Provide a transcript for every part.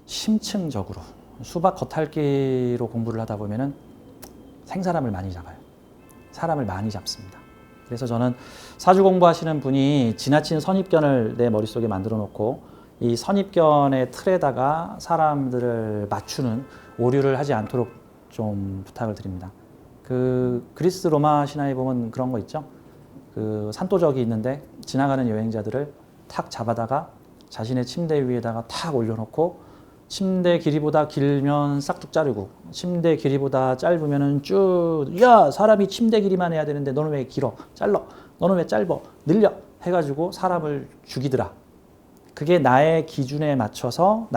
심층적으로 수박 겉핥기로 공부를 하다 보면은 생사람을 많이 잡아요. 사람을 많이 잡습니다. 그래서 저는 사주 공부하시는 분이 지나친 선입견을 내 머릿속에 만들어 놓고 이 선입견의 틀에다가 사람들을 맞추는 오류를 하지 않도록 좀 부탁을 드립니다. 그 그리스 로마 신화에 보면 그런 거 있죠. 그 산도적이 있는데 지나가는 여행자들을 탁 잡아다가 자신의 침대 위에다가 탁 올려놓고 침대 길이보다 길면 싹둑 자르고 침대 길이보다 짧으면은 쭉 야 사람이 침대 길이만 해야 되는데 너는 왜 길어? 잘라. 너는 왜 짧어? 늘려. 해가지고 사람을 죽이더라. 그게 나의 기준에 맞춰서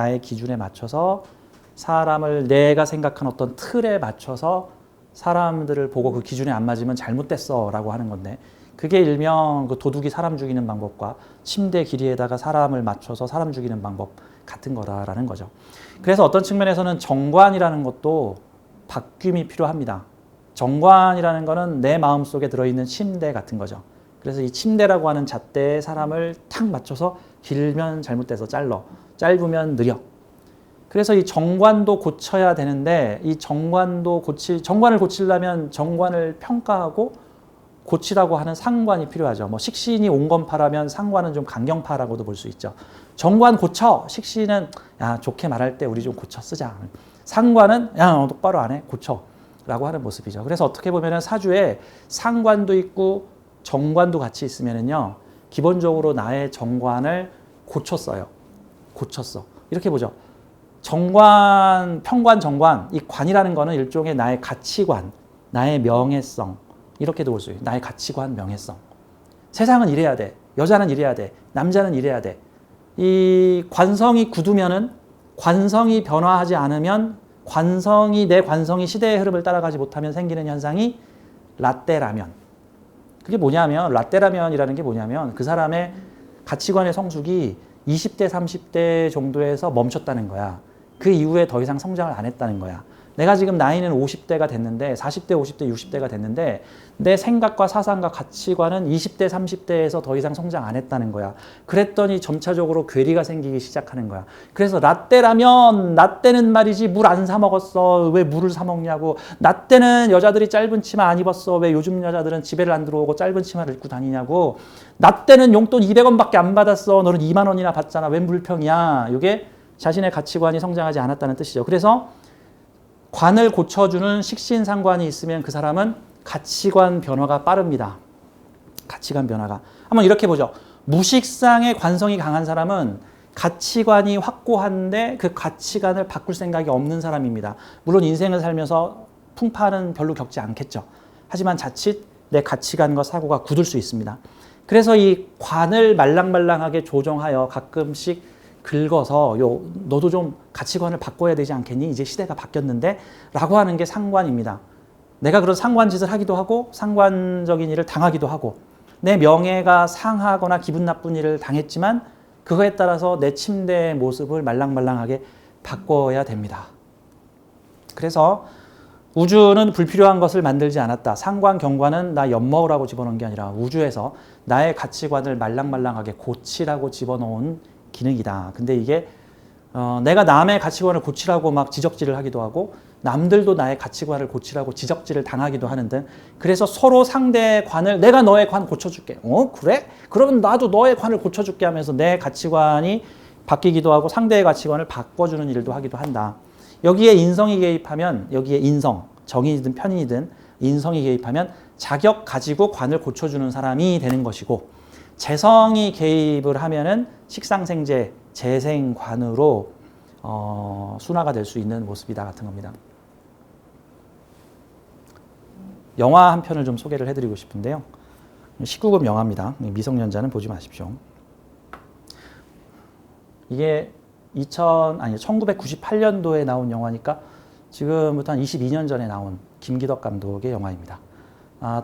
사람을 내가 생각한 어떤 틀에 맞춰서 사람들을 보고 그 기준에 안 맞으면 잘못됐어 라고 하는 건데 그게 일명 그 도둑이 사람 죽이는 방법과 침대 길이에다가 사람을 맞춰서 사람 죽이는 방법 같은 거다라는 거죠. 그래서 어떤 측면에서는 정관이라는 것도 바뀜이 필요합니다. 정관이라는 거는 내 마음속에 들어있는 침대 같은 거죠. 그래서 이 침대라고 하는 잣대에 사람을 탁 맞춰서 길면 잘못돼서 잘라, 짧으면 느려. 그래서 이 정관도 고쳐야 되는데 이 정관을 고치려면 정관을 평가하고 고치라고 하는 상관이 필요하죠. 뭐 식신이 온건파라면 상관은 좀 강경파라고도 볼 수 있죠. 정관 고쳐. 식신은 야 좋게 말할 때 우리 좀 고쳐 쓰자. 상관은 야 너 똑바로 안 해. 고쳐. 라고 하는 모습이죠. 그래서 어떻게 보면은 사주에 상관도 있고 정관도 같이 있으면은요. 기본적으로 나의 정관을 고쳤어요. 고쳤어. 이렇게 보죠. 정관, 평관, 정관. 이 관이라는 거는 일종의 나의 가치관, 나의 명예성. 이렇게도 볼 수 있어요. 나의 가치관, 명예성. 세상은 이래야 돼. 여자는 이래야 돼. 남자는 이래야 돼. 이 관성이 굳으면은 관성이 변화하지 않으면 내 관성이 시대의 흐름을 따라가지 못하면 생기는 현상이 라떼라면. 그게 뭐냐면 라떼라면이라는 게 뭐냐면 그 사람의 가치관의 성숙이 20대, 30대 정도에서 멈췄다는 거야. 그 이후에 더 이상 성장을 안 했다는 거야. 내가 지금 나이는 50대가 됐는데 40대, 50대, 60대가 됐는데 내 생각과 사상과 가치관은 20대, 30대에서 더 이상 성장 안 했다는 거야. 그랬더니 점차적으로 괴리가 생기기 시작하는 거야. 그래서 라떼라면 라떼는 말이지 물 안 사 먹었어. 왜 물을 사 먹냐고. 라떼는 여자들이 짧은 치마 안 입었어. 왜 요즘 여자들은 집에를 안 들어오고 짧은 치마를 입고 다니냐고. 라떼는 용돈 200원밖에 안 받았어. 너는 2만 원이나 받잖아. 웬 물평이야. 이게 자신의 가치관이 성장하지 않았다는 뜻이죠. 그래서 관을 고쳐주는 식신상관이 있으면 그 사람은 가치관 변화가 빠릅니다. 가치관 변화가. 한번 이렇게 보죠. 무식상의 관성이 강한 사람은 가치관이 확고한데 그 가치관을 바꿀 생각이 없는 사람입니다. 물론 인생을 살면서 풍파는 별로 겪지 않겠죠. 하지만 자칫 내 가치관과 사고가 굳을 수 있습니다. 그래서 이 관을 말랑말랑하게 조정하여 가끔씩 긁어서 너도 좀 가치관을 바꿔야 되지 않겠니? 이제 시대가 바뀌었는데 라고 하는 게 상관입니다. 내가 그런 상관짓을 하기도 하고 상관적인 일을 당하기도 하고 내 명예가 상하거나 기분 나쁜 일을 당했지만 그거에 따라서 내 침대의 모습을 말랑말랑하게 바꿔야 됩니다. 그래서 우주는 불필요한 것을 만들지 않았다. 상관, 경관은 나 엿먹으라고 집어넣은 게 아니라 우주에서 나의 가치관을 말랑말랑하게 고치라고 집어넣은 기능이다. 근데 이게 내가 남의 가치관을 고치라고 막 지적질을 하기도 하고 남들도 나의 가치관을 고치라고 지적질을 당하기도 하는 등 그래서 서로 상대의 관을 내가 너의 관 고쳐줄게. 그래? 그러면 나도 너의 관을 고쳐줄게 하면서 내 가치관이 바뀌기도 하고 상대의 가치관을 바꿔주는 일도 하기도 한다. 여기에 인성이 개입하면 여기에 인성, 정인이든 편인이든 인성이 개입하면 자격 가지고 관을 고쳐주는 사람이 되는 것이고 재성이 개입을 하면은 식상생재, 재생관으로 순화가 될 수 있는 모습이다 같은 겁니다. 영화 한 편을 좀 소개를 해드리고 싶은데요. 19금 영화입니다. 미성년자는 보지 마십시오. 이게 1998년도에 나온 영화니까 지금부터 한 22년 전에 나온 김기덕 감독의 영화입니다.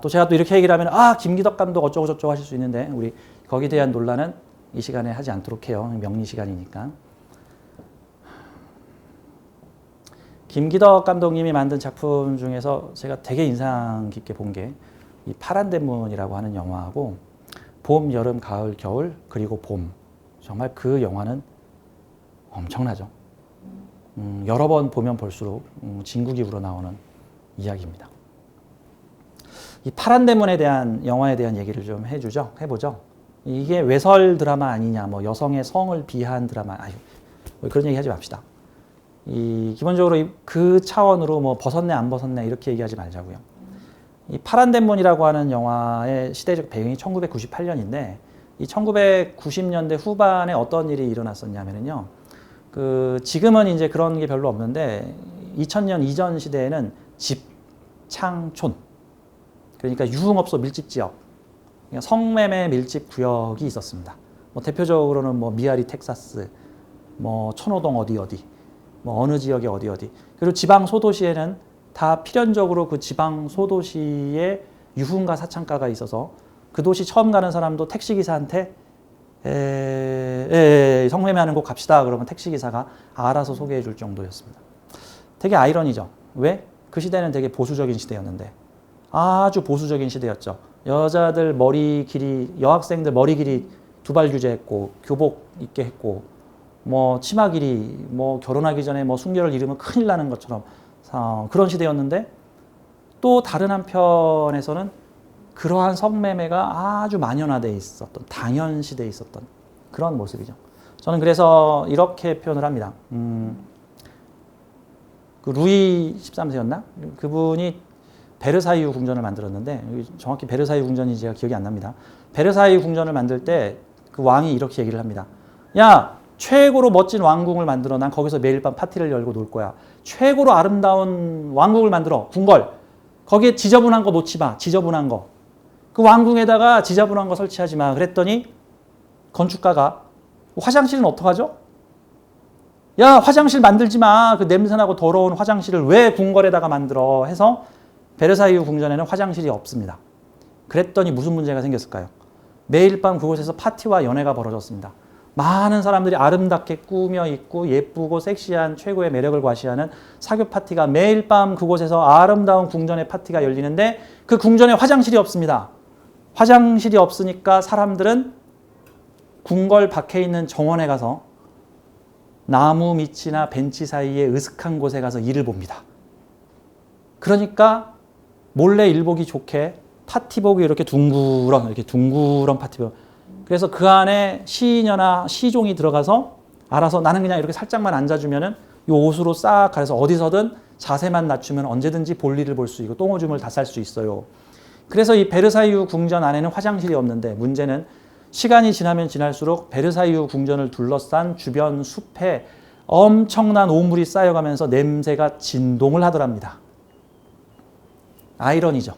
또 제가 또 이렇게 얘기를 하면 김기덕 감독 어쩌고 저쩌고 하실 수 있는데 우리 거기에 대한 논란은 이 시간에 하지 않도록 해요. 명리 시간이니까. 김기덕 감독님이 만든 작품 중에서 제가 되게 인상 깊게 본 게 이 파란 대문이라고 하는 영화하고 봄, 여름, 가을, 겨울 그리고 봄, 정말 그 영화는 엄청나죠. 여러 번 보면 볼수록 진국이 우러나오는 이야기입니다. 이 파란 대문에 대한 영화에 대한 얘기를 좀 해보죠. 이게 외설 드라마 아니냐, 뭐 여성의 성을 비하한 드라마, 뭐 그런 얘기 하지 맙시다. 기본적으로 그 차원으로 뭐 벗었네 안 벗었네 이렇게 얘기하지 말자고요. 이 파란 대문이라고 하는 영화의 시대적 배경이 1998년인데 이 1990년대 후반에 어떤 일이 일어났었냐면요. 지금은 이제 그런 게 별로 없는데 2000년 이전 시대에는 집창촌, 그러니까 유흥업소 밀집 지역, 그러니까 성매매 밀집 구역이 있었습니다. 뭐 대표적으로는 뭐 미아리 텍사스, 뭐 천호동 어디, 뭐 어느 지역에 어디. 그리고 지방 소도시에는 다 필연적으로 그 지방 소도시에 유흥가 사창가가 있어서 그 도시 처음 가는 사람도 택시기사한테 성매매하는 곳 갑시다. 그러면 택시기사가 알아서 소개해 줄 정도였습니다. 되게 아이러니죠. 왜? 그 시대는 되게 보수적인 시대였는데 아주 보수적인 시대였죠. 여자들 머리 길이, 여학생들 머리 길이 두발 규제했고 교복 입게 했고 뭐 치마 길이 뭐 결혼하기 전에 뭐 순결을 잃으면 큰일 나는 것처럼 그런 시대였는데 또 다른 한편에서는 그러한 성매매가 아주 만연화되어 있었던 당연시대에 있었던 그런 모습이죠. 저는 그래서 이렇게 표현을 합니다. 그 루이 13세였나? 그분이 베르사유 궁전을 만들었는데 정확히 베르사유 궁전이 제가 기억이 안 납니다. 베르사유 궁전을 만들 때 그 왕이 이렇게 얘기를 합니다. 야, 최고로 멋진 왕궁을 만들어. 난 거기서 매일 밤 파티를 열고 놀 거야. 최고로 아름다운 왕궁을 만들어. 궁궐. 거기에 지저분한 거 놓지 마. 지저분한 거. 그 왕궁에다가 지저분한 거 설치하지 마. 그랬더니 건축가가 화장실은 어떡하죠? 야, 화장실 만들지 마. 그 냄새나고 더러운 화장실을 왜 궁궐에다가 만들어? 해서 베르사유 궁전에는 화장실이 없습니다. 그랬더니 무슨 문제가 생겼을까요? 매일 밤 그곳에서 파티와 연애가 벌어졌습니다. 많은 사람들이 아름답게 꾸며 입고 예쁘고 섹시한 최고의 매력을 과시하는 사교 파티가 매일 밤 그곳에서 아름다운 궁전의 파티가 열리는데 그 궁전에 화장실이 없습니다. 화장실이 없으니까 사람들은 궁궐 밖에 있는 정원에 가서 나무 밑이나 벤치 사이에 으슥한 곳에 가서 일을 봅니다. 그러니까 몰래 일 보기 좋게 파티복이 이렇게 둥그런 파티복. 그래서 그 안에 시녀나 시종이 들어가서 알아서 나는 그냥 이렇게 살짝만 앉아주면은 이 옷으로 싹 가려서 어디서든 자세만 낮추면 언제든지 볼일을 볼 수 있고 똥오줌을 다 쌀 수 있어요. 그래서 이 베르사유 궁전 안에는 화장실이 없는데 문제는 시간이 지나면 지날수록 베르사유 궁전을 둘러싼 주변 숲에 엄청난 오물이 쌓여가면서 냄새가 진동을 하더랍니다. 아이러니죠.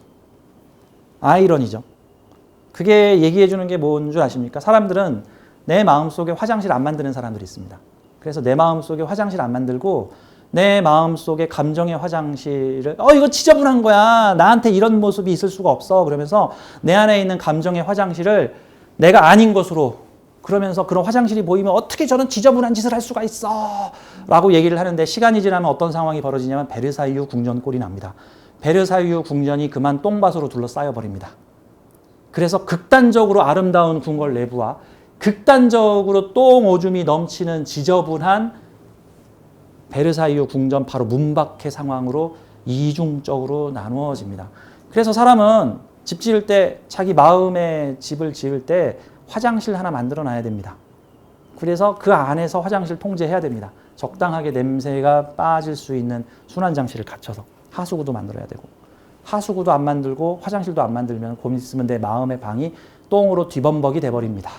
그게 얘기해 주는 게 뭔 줄 아십니까? 사람들은 내 마음속에 화장실 안 만드는 사람들이 있습니다. 그래서 내 마음속에 화장실 안 만들고 내 마음속에 감정의 화장실을 이거 지저분한 거야. 나한테 이런 모습이 있을 수가 없어. 그러면서 내 안에 있는 감정의 화장실을 내가 아닌 것으로 그러면서 그런 화장실이 보이면 어떻게 저런 지저분한 짓을 할 수가 있어 라고 얘기를 하는데 시간이 지나면 어떤 상황이 벌어지냐면 베르사유 궁전 꼴이 납니다. 베르사유 궁전이 그만 똥밭으로 둘러싸여 버립니다. 그래서 극단적으로 아름다운 궁궐 내부와 극단적으로 똥 오줌이 넘치는 지저분한 베르사유 궁전 바로 문 밖의 상황으로 이중적으로 나누어집니다. 그래서 사람은 집 지을 때 자기 마음의 집을 지을 때 화장실 하나 만들어 놔야 됩니다. 그래서 그 안에서 화장실 통제해야 됩니다. 적당하게 냄새가 빠질 수 있는 순환장치를 갖춰서 하수구도 만들어야 되고 하수구도 안 만들고 화장실도 안 만들면 곧 있으면 내 마음의 방이 똥으로 뒤범벅이 돼버립니다.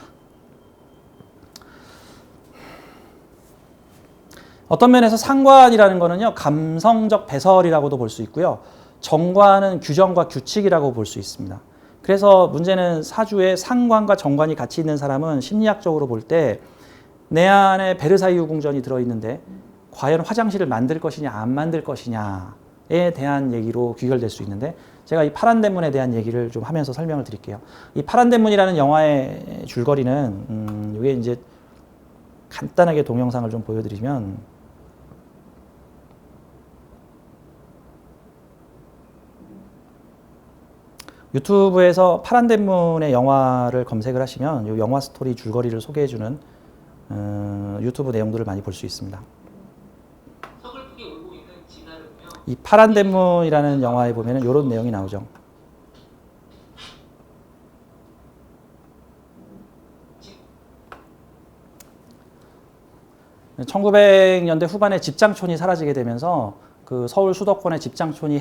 어떤 면에서 상관이라는 거는요, 감성적 배설이라고도 볼 수 있고요. 정관은 규정과 규칙이라고 볼 수 있습니다. 그래서 문제는 사주에 상관과 정관이 같이 있는 사람은 심리학적으로 볼 때 내 안에 베르사유 궁전이 들어있는데 과연 화장실을 만들 것이냐 안 만들 것이냐에 대한 얘기로 귀결될 수 있는데 제가 이 파란 대문에 대한 얘기를 좀 하면서 설명을 드릴게요. 이 파란 대문이라는 영화의 줄거리는 이게 이제 간단하게 동영상을 좀 보여드리면 유튜브에서 파란 대문의 영화를 검색을 하시면 이 영화 스토리 줄거리를 소개해주는 유튜브 내용들을 많이 볼 수 있습니다. 서글프게 울고 있는 진아는요. 이 파란 대문이라는 영화에 보면 이런 내용이 나오죠. 1900년대 후반에 집장촌이 사라지게 되면서 그 서울 수도권의 집장촌이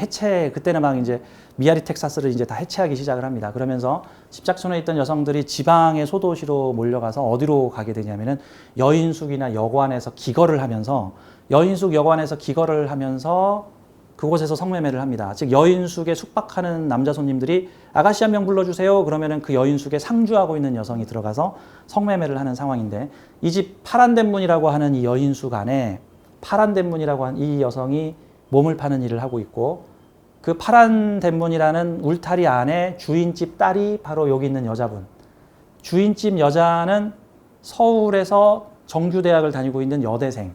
그때는 막 이제 미아리 텍사스를 이제 다 해체하기 시작을 합니다. 그러면서 집장촌에 있던 여성들이 지방의 소도시로 몰려가서 어디로 가게 되냐면은 여인숙이나 여관에서 기거를 하면서 그곳에서 성매매를 합니다. 즉 여인숙에 숙박하는 남자 손님들이 아가씨 한 명 불러주세요. 그러면은 그 여인숙에 상주하고 있는 여성이 들어가서 성매매를 하는 상황인데 이 집 파란 대문이라고 하는 이 여인숙 안에 파란 대문이라고 하는 이 여성이 몸을 파는 일을 하고 있고 그 파란 대문이라는 울타리 안에 주인집 딸이 바로 여기 있는 여자분. 주인집 여자는 서울에서 정규대학을 다니고 있는 여대생.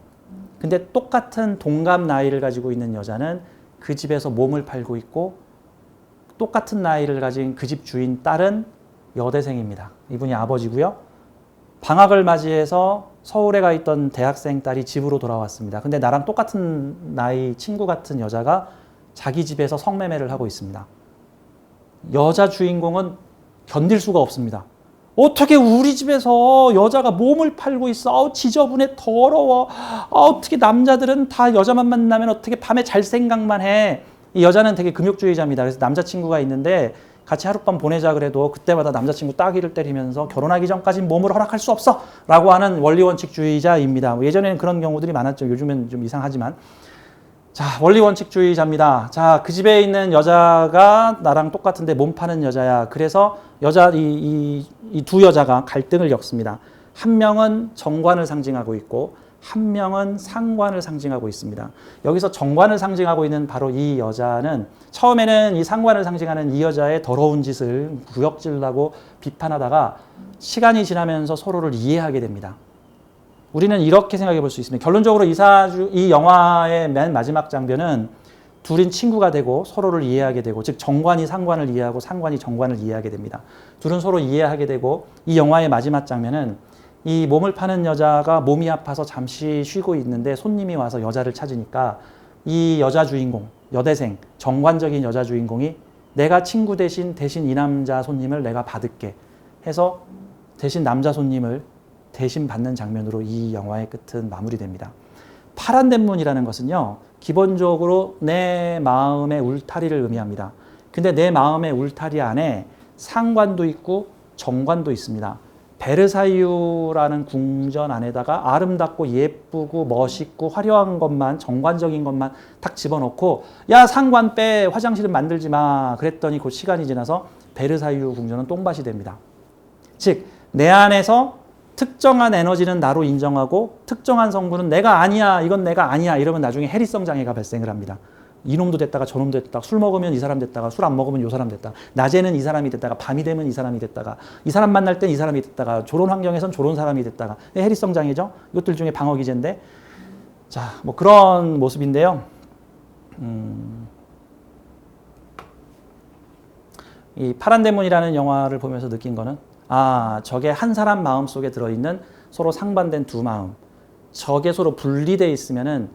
근데 똑같은 동갑 나이를 가지고 있는 여자는 그 집에서 몸을 팔고 있고 똑같은 나이를 가진 그 집 주인 딸은 여대생입니다. 이분이 아버지고요. 방학을 맞이해서 서울에 가 있던 대학생 딸이 집으로 돌아왔습니다. 근데 나랑 똑같은 나이 친구 같은 여자가 자기 집에서 성매매를 하고 있습니다. 여자 주인공은 견딜 수가 없습니다. 어떻게 우리 집에서 여자가 몸을 팔고 있어? 지저분해, 더러워. 어떻게 남자들은 다 여자만 만나면 어떻게 밤에 잘 생각만 해? 이 여자는 되게 금욕주의자입니다. 그래서 남자친구가 있는데 같이 하룻밤 보내자 그래도 그때마다 남자친구 따귀를 때리면서 결혼하기 전까지는 몸을 허락할 수 없어! 라고 하는 원리원칙주의자입니다. 예전에는 그런 경우들이 많았죠. 요즘엔 좀 이상하지만. 자, 원리원칙주의자입니다. 자, 그 집에 있는 여자가 나랑 똑같은데 몸 파는 여자야. 그래서 이 두 여자가 갈등을 겪습니다. 한 명은 정관을 상징하고 있고 한 명은 상관을 상징하고 있습니다. 여기서 정관을 상징하고 있는 바로 이 여자는 처음에는 이 상관을 상징하는 이 여자의 더러운 짓을 구역질하고 비판하다가 시간이 지나면서 서로를 이해하게 됩니다. 우리는 이렇게 생각해 볼 수 있습니다. 결론적으로 이 영화의 맨 마지막 장면은 둘인 친구가 되고 서로를 이해하게 되고 즉 정관이 상관을 이해하고 상관이 정관을 이해하게 됩니다. 둘은 서로 이해하게 되고 이 영화의 마지막 장면은 이 몸을 파는 여자가 몸이 아파서 잠시 쉬고 있는데 손님이 와서 여자를 찾으니까 이 여자 주인공, 여대생, 정관적인 여자 주인공이 내가 친구 대신 이 남자 손님을 내가 받을게 해서 대신 남자 손님을 대신 받는 장면으로 이 영화의 끝은 마무리됩니다. 파란 대문이라는 것은요, 기본적으로 내 마음의 울타리를 의미합니다. 근데 내 마음의 울타리 안에 상관도 있고 정관도 있습니다. 베르사유라는 궁전 안에다가 아름답고 예쁘고 멋있고 화려한 것만, 정관적인 것만 탁 집어넣고 야, 상관 빼, 화장실은 만들지 마. 그랬더니 그 시간이 지나서 베르사유 궁전은 똥밭이 됩니다. 즉, 내 안에서 특정한 에너지는 나로 인정하고 특정한 성분은 내가 아니야, 이건 내가 아니야 이러면 나중에 해리성 장애가 발생을 합니다. 이놈도 됐다가 저놈도 됐다가 술 먹으면 이 사람 됐다가 술 안 먹으면 이 사람 됐다가 낮에는 이 사람이 됐다가 밤이 되면 이 사람이 됐다가 이 사람 만날 땐 이 사람이 됐다가 저런 환경에선 저런 사람이 됐다가 해리성 장애죠. 이것들 중에 방어 기제인데 자, 뭐 그런 모습인데요. 이 파란 대문이라는 영화를 보면서 느낀 거는 저게 한 사람 마음속에 들어있는 서로 상반된 두 마음. 저게 서로 분리되어 있으면은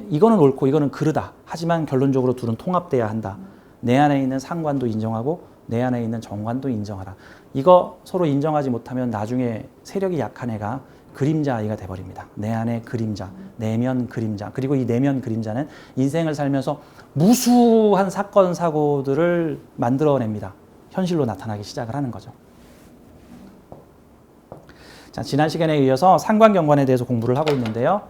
이거는 옳고 이거는 그르다. 하지만 결론적으로 둘은 통합돼야 한다. 내 안에 있는 상관도 인정하고 내 안에 있는 정관도 인정하라. 이거 서로 인정하지 못하면 나중에 세력이 약한 애가 그림자 아이가 돼버립니다. 내 안에 그림자, 내면 그림자. 그리고 이 내면 그림자는 인생을 살면서 무수한 사건, 사고들을 만들어냅니다. 현실로 나타나기 시작을 하는 거죠. 자, 지난 시간에 이어서 상관경관에 대해서 공부를 하고 있는데요.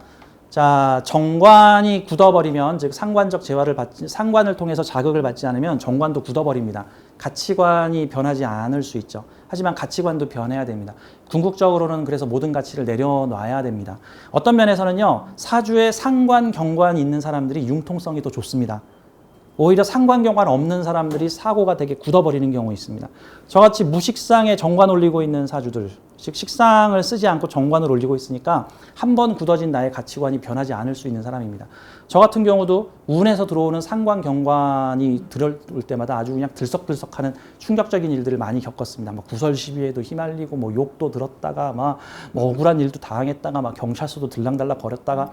자, 정관이 굳어버리면, 즉 상관을 통해서 자극을 받지 않으면 정관도 굳어버립니다. 가치관이 변하지 않을 수 있죠. 하지만 가치관도 변해야 됩니다. 궁극적으로는 그래서 모든 가치를 내려놔야 됩니다. 어떤 면에서는요, 사주에 상관, 경관이 있는 사람들이 융통성이 더 좋습니다. 오히려 상관경관 없는 사람들이 사고가 되게 굳어버리는 경우 있습니다. 저같이 무식상에 정관 올리고 있는 사주들, 즉 식상을 쓰지 않고 정관을 올리고 있으니까 한 번 굳어진 나의 가치관이 변하지 않을 수 있는 사람입니다. 저 같은 경우도 운에서 들어오는 상관경관이 들어올 때마다 아주 그냥 들썩들썩하는 충격적인 일들을 많이 겪었습니다. 뭐 구설 시비에도 휘말리고 뭐 욕도 들었다가 막 뭐 억울한 일도 당했다가 막 경찰서도 들락달락 거렸다가,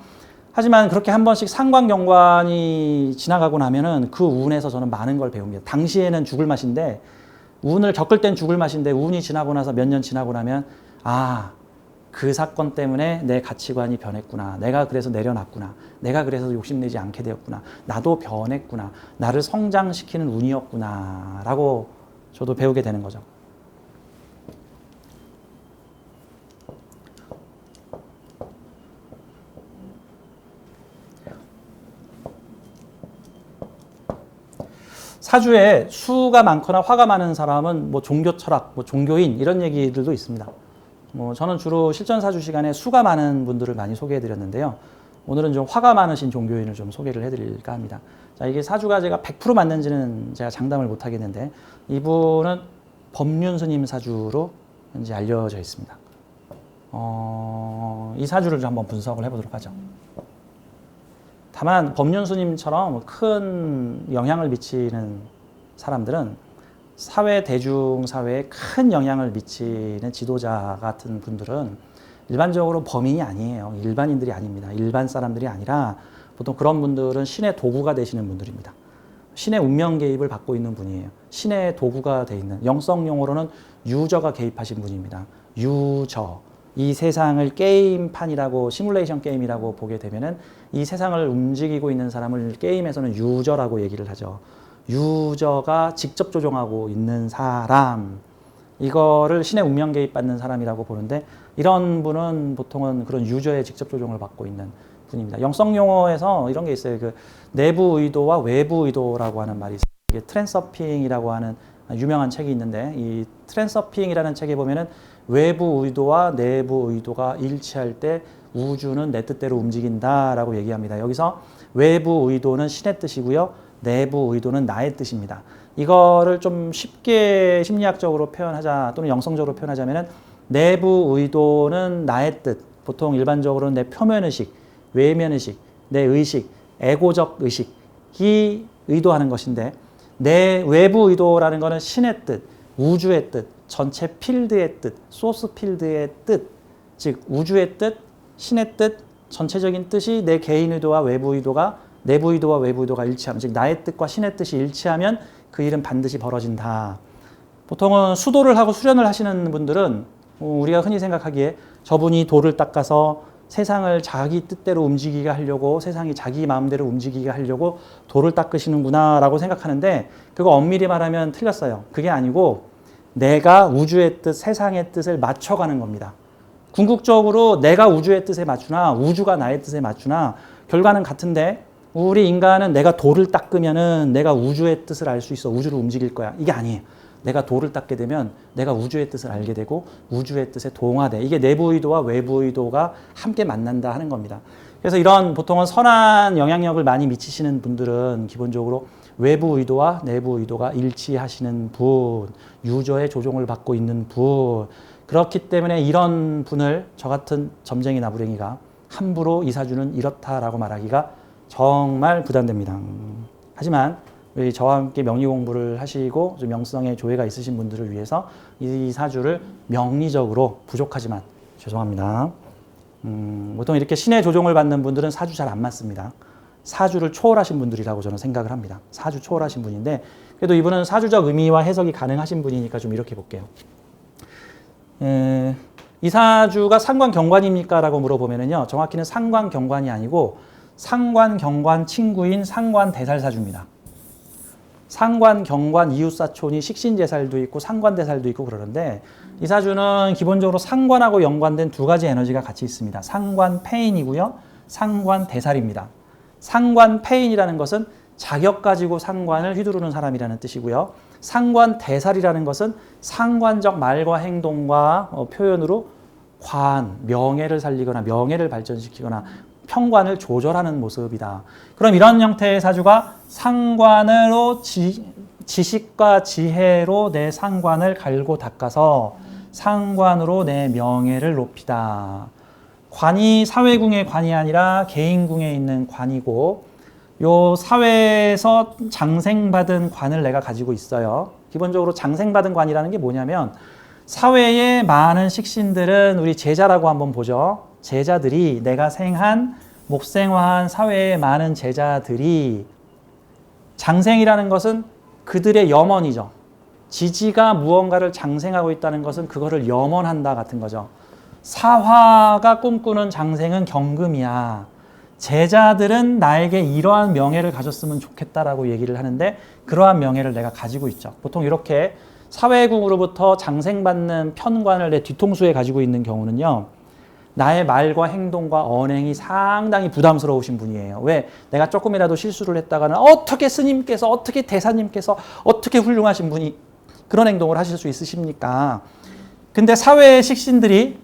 하지만 그렇게 한 번씩 상관경관이 지나가고 나면은 그 운에서 저는 많은 걸 배웁니다. 당시에는 죽을 맛인데, 운을 겪을 땐 죽을 맛인데 운이 지나고 나서 몇 년 지나고 나면 그 사건 때문에 내 가치관이 변했구나. 내가 그래서 내려놨구나. 내가 그래서 욕심내지 않게 되었구나. 나도 변했구나. 나를 성장시키는 운이었구나. 라고 저도 배우게 되는 거죠. 사주에 수가 많거나 화가 많은 사람은 뭐 종교 철학, 뭐 종교인 이런 얘기들도 있습니다. 뭐 저는 주로 실전 사주 시간에 수가 많은 분들을 많이 소개해 드렸는데요. 오늘은 좀 화가 많으신 종교인을 좀 소개를 해 드릴까 합니다. 자, 이게 사주가 제가 100% 맞는지는 제가 장담을 못 하겠는데, 이분은 법륜 스님 사주로 현재 알려져 있습니다. 이 사주를 좀 한번 분석을 해 보도록 하죠. 다만 법륜 스님처럼 큰 영향을 미치는 사람들은 사회, 대중사회에 큰 영향을 미치는 지도자 같은 분들은 일반적으로 범인이 아니에요. 일반인들이 아닙니다. 일반 사람들이 아니라 보통 그런 분들은 신의 도구가 되시는 분들입니다. 신의 운명 개입을 받고 있는 분이에요. 신의 도구가 돼 있는, 영성 용어로는 유저가 개입하신 분입니다. 유저. 이 세상을 게임판이라고, 시뮬레이션 게임이라고 보게 되면은 이 세상을 움직이고 있는 사람을 게임에서는 유저라고 얘기를 하죠. 유저가 직접 조종하고 있는 사람, 이거를 신의 운명 개입 받는 사람이라고 보는데, 이런 분은 보통은 그런 유저의 직접 조종을 받고 있는 분입니다. 영성 용어에서 이런 게 있어요. 그 내부 의도와 외부 의도라고 하는 말이 있어요. 이게 트랜서핑이라고 하는 유명한 책이 있는데, 이 트랜서핑이라는 책에 보면은 외부 의도와 내부 의도가 일치할 때 우주는 내 뜻대로 움직인다라고 얘기합니다. 여기서 외부 의도는 신의 뜻이고요. 내부 의도는 나의 뜻입니다. 이거를 좀 쉽게 심리학적으로 표현하자, 또는 영성적으로 표현하자면은 내부 의도는 나의 뜻, 보통 일반적으로는 내 표면의식, 외면의식, 내 의식, 에고적 의식이 의도하는 것인데, 내 외부 의도라는 것은 신의 뜻, 우주의 뜻, 전체 필드의 뜻, 소스 필드의 뜻, 즉 우주의 뜻, 신의 뜻, 전체적인 뜻이 내 개인 의도와 외부 의도가, 내부 의도와 외부 의도가 일치하면, 즉 나의 뜻과 신의 뜻이 일치하면 그 일은 반드시 벌어진다. 보통은 수도를 하고 수련을 하시는 분들은 우리가 흔히 생각하기에 저분이 돌을 닦아서 세상을 자기 뜻대로 움직이게 하려고, 세상이 자기 마음대로 움직이게 하려고 돌을 닦으시는구나 라고 생각하는데, 그거 엄밀히 말하면 틀렸어요. 그게 아니고 내가 우주의 뜻, 세상의 뜻을 맞춰가는 겁니다. 궁극적으로 내가 우주의 뜻에 맞추나 우주가 나의 뜻에 맞추나 결과는 같은데, 우리 인간은 내가 돌을 닦으면은 내가 우주의 뜻을 알 수 있어, 우주를 움직일 거야, 이게 아니에요. 내가 돌을 닦게 되면 내가 우주의 뜻을 알게 되고 우주의 뜻에 동화돼. 이게 내부 의도와 외부 의도가 함께 만난다 하는 겁니다. 그래서 이런 보통은 선한 영향력을 많이 미치시는 분들은 기본적으로 외부 의도와 내부 의도가 일치하시는 분, 유저의 조종을 받고 있는 분. 그렇기 때문에 이런 분을 저 같은 점쟁이 나부랭이가 함부로 이 사주는 이렇다라고 말하기가 정말 부담됩니다. 하지만 우리 저와 함께 명리 공부를 하시고 좀 명성에 조예가 있으신 분들을 위해서 이 사주를 명리적으로, 부족하지만 죄송합니다. 보통 이렇게 신의 조종을 받는 분들은 사주 잘 안 맞습니다. 사주를 초월하신 분들이라고 저는 생각을 합니다. 사주 초월하신 분인데, 그래도 이분은 사주적 의미와 해석이 가능하신 분이니까 좀 이렇게 볼게요. 이 사주가 상관경관입니까? 라고 물어보면요, 정확히는 상관경관이 아니고 상관경관 친구인 상관대살사주입니다. 상관경관 이웃사촌이 식신제살도 있고 상관대살도 있고 그러는데, 이 사주는 기본적으로 상관하고 연관된 두 가지 에너지가 같이 있습니다. 상관패인이고요, 상관대살입니다. 상관패인이라는 것은 자격 가지고 상관을 휘두르는 사람이라는 뜻이고요. 상관대살이라는 것은 상관적 말과 행동과 표현으로 명예를 살리거나 명예를 발전시키거나 평관을 조절하는 모습이다. 그럼 이런 형태의 사주가 상관으로 지식과 지혜로 내 상관을 갈고 닦아서 상관으로 내 명예를 높이다. 관이 사회궁의 관이 아니라 개인궁에 있는 관이고 요 사회에서 장생받은 관을 내가 가지고 있어요. 기본적으로 장생받은 관이라는 게 뭐냐면 사회의 많은 식신들은 우리 제자라고 한번 보죠. 제자들이 내가 생한 목생화한 사회의 많은 제자들이 장생이라는 것은 그들의 염원이죠. 지지가 무언가를 장생하고 있다는 것은 그거를 염원한다 같은 거죠. 사화가 꿈꾸는 장생은 경금이야. 제자들은 나에게 이러한 명예를 가졌으면 좋겠다라고 얘기를 하는데 그러한 명예를 내가 가지고 있죠. 보통 이렇게 사회국으로부터 장생받는 편관을 내 뒤통수에 가지고 있는 경우는요. 나의 말과 행동과 언행이 상당히 부담스러우신 분이에요. 왜? 내가 조금이라도 실수를 했다가는 어떻게 스님께서, 어떻게 대사님께서, 어떻게 훌륭하신 분이 그런 행동을 하실 수 있으십니까? 근데 사회의 식신들이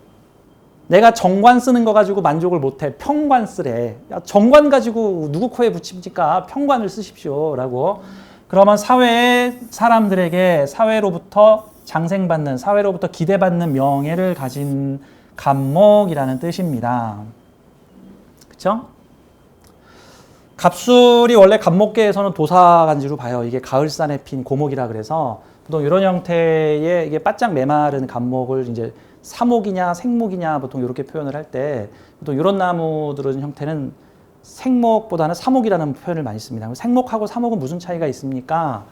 내가 정관 쓰는 거 가지고 만족을 못해. 평관 쓰래. 야, 정관 가지고 누구 코에 붙입니까? 평관을 쓰십시오. 라고. 그러면 사회의 사람들에게 사회로부터 장생받는, 사회로부터 기대받는 명예를 가진 갑목이라는 뜻입니다. 그쵸? 갑술이 원래 갑목계에서는 도사간지로 봐요. 이게 가을산에 핀 고목이라 그래서 보통 이런 형태의 이게 바짝 메마른 갑목을 이제 사목이냐 생목이냐 보통 이렇게 표현을 할 때 보통 이런 나무들은 형태는 생목보다는 사목이라는 표현을 많이 씁니다. 생목하고 사목은 무슨 차이가 있습니까?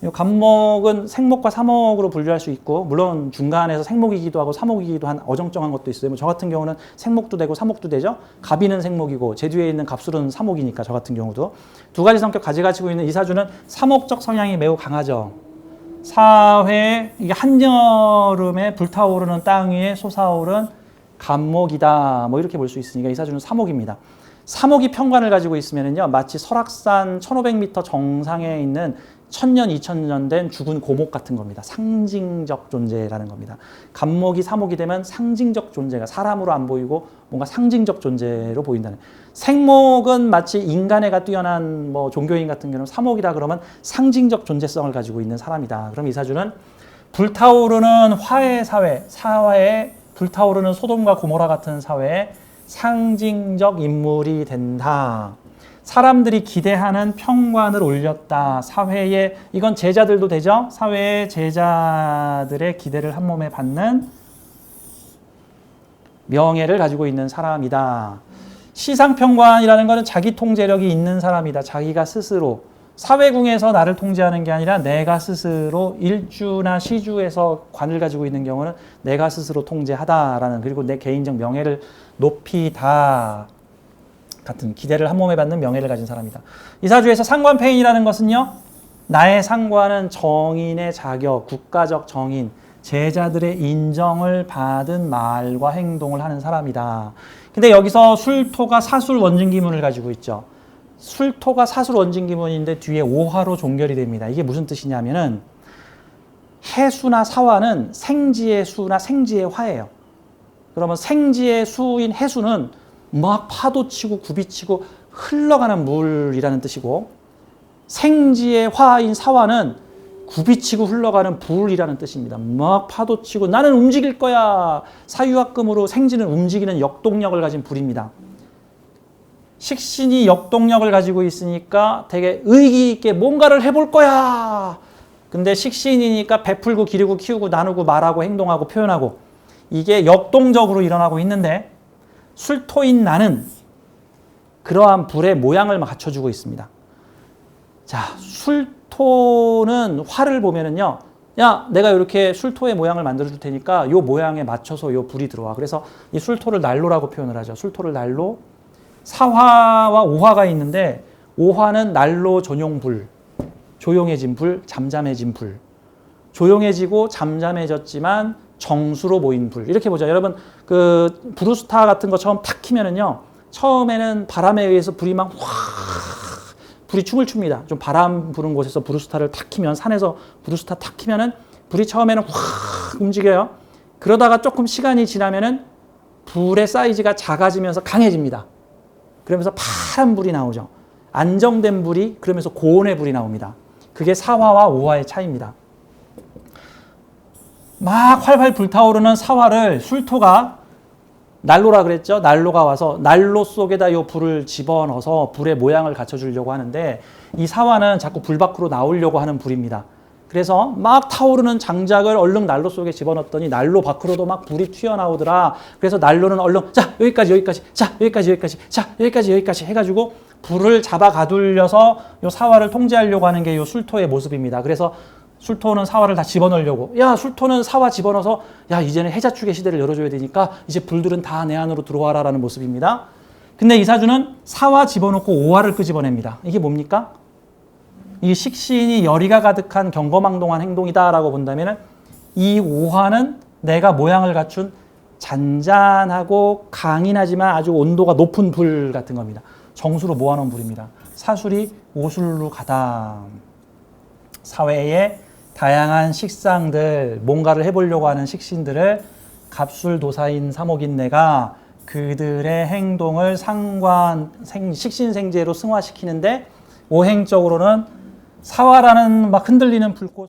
이 갑목은 생목과 사목으로 분류할 수 있고 물론 중간에서 생목이기도 하고 사목이기도 한 어정쩡한 것도 있어요. 저 같은 경우는 생목도 되고 사목도 되죠. 갑이는 생목이고 제 뒤에 있는 갑술은 사목이니까 저 같은 경우도 두 가지 성격 가지고 있는 이 사주는 사목적 성향이 매우 강하죠. 사회 이게 한여름에 불타오르는 땅 위에 솟아오른 갑목이다. 뭐 이렇게 볼 수 있으니까 이 사주는 사목입니다. 사목이 평관을 가지고 있으면은요 마치 설악산 1500m 정상에 있는 1000년, 2000년 된 죽은 고목 같은 겁니다. 상징적 존재라는 겁니다. 갑목이 사목이 되면 상징적 존재가 사람으로 안 보이고 뭔가 상징적 존재로 보인다는. 생목은 마치 인간애가 뛰어난 뭐 종교인 같은 경우는 사목이라 그러면 상징적 존재성을 가지고 있는 사람이다. 그럼 이 사주는 불타오르는 화해 사회, 사회에 불타오르는 소돔과 고모라 같은 사회에 상징적 인물이 된다. 사람들이 기대하는 평관을 올렸다. 사회에 이건 제자들도 되죠. 사회의 제자들의 기대를 한 몸에 받는 명예를 가지고 있는 사람이다. 시상평관이라는 것은 자기 통제력이 있는 사람이다. 자기가 스스로 사회궁에서 나를 통제하는 게 아니라 내가 스스로 일주나 시주에서 관을 가지고 있는 경우는 내가 스스로 통제하다라는 그리고 내 개인적 명예를 높이다. 같은 기대를 한 몸에 받는 명예를 가진 사람이다. 이 사주에서 상관폐인이라는 것은요. 나의 상관은 정인의 자격, 국가적 정인, 제자들의 인정을 받은 말과 행동을 하는 사람이다. 근데 여기서 술토가 사술 원진기문을 가지고 있죠. 술토가 사술 원진기문인데 뒤에 오화로 종결이 됩니다. 이게 무슨 뜻이냐면은 해수나 사화는 생지의 수나 생지의 화예요. 그러면 생지의 수인 해수는 막 파도치고 굽이치고 흘러가는 물이라는 뜻이고 생지의 화인 사화는 굽이치고 흘러가는 불이라는 뜻입니다. 막 파도치고 나는 움직일 거야. 사유학금으로 생지는 움직이는 역동력을 가진 불입니다. 식신이 역동력을 가지고 있으니까 되게 의기 있게 뭔가를 해볼 거야. 근데 식신이니까 베풀고 기르고 키우고 나누고 말하고 행동하고 표현하고 이게 역동적으로 일어나고 있는데 술토인 나는 그러한 불의 모양을 갖춰주고 있습니다. 자, 술토는 화를 보면은요, 야, 내가 이렇게 술토의 모양을 만들어줄 테니까 요 모양에 맞춰서 요 불이 들어와. 그래서 이 술토를 난로라고 표현을 하죠. 술토를 난로. 사화와 오화가 있는데 오화는 난로 전용 불, 조용해진 불, 잠잠해진 불. 조용해지고 잠잠해졌지만 정수로 모인 불. 이렇게 보자. 여러분 그 브루스타 같은 거 처음 탁 키면은요. 처음에는 바람에 의해서 불이 막 불이 춤을 춥니다. 좀 바람 부는 곳에서 브루스타를 탁 키면 산에서 브루스타 탁 키면은 불이 처음에는 확 움직여요. 그러다가 조금 시간이 지나면은 불의 사이즈가 작아지면서 강해집니다. 그러면서 파란 불이 나오죠. 안정된 불이 그러면서 고온의 불이 나옵니다. 그게 사화와 오화의 차이입니다. 막 활활 불타오르는 사화를 술토가 난로라 그랬죠. 난로가 와서 난로 속에다 이 불을 집어넣어서 불의 모양을 갖춰주려고 하는데 이 사화는 자꾸 불 밖으로 나오려고 하는 불입니다. 그래서 막 타오르는 장작을 얼른 난로 속에 집어넣었더니 난로 밖으로도 막 불이 튀어나오더라. 그래서 난로는 얼른 자 여기까지 자 여기까지 해가지고 불을 잡아 가둘려서 이 사화를 통제하려고 하는 게 이 술토의 모습입니다. 그래서 술토는 사화를 다 집어넣으려고 야 술토는 사화 집어넣어서 야 이제는 해자축의 시대를 열어줘야 되니까 이제 불들은 다 내 안으로 들어와라 라는 모습입니다. 근데 이사주는 사화 집어넣고 오화를 끄집어냅니다. 이게 뭡니까? 이 식신이 열의가 가득한 경거망동한 행동이다라고 본다면 이 오화는 내가 모양을 갖춘 잔잔하고 강인하지만 아주 온도가 높은 불 같은 겁니다. 정수로 모아놓은 불입니다. 사술이 오술로 가다. 사회에 다양한 식상들, 뭔가를 해보려고 하는 식신들을 갑술도사인 사목인내가 그들의 행동을 식신생재로 승화시키는데 오행적으로는 사화라는 막 흔들리는 불꽃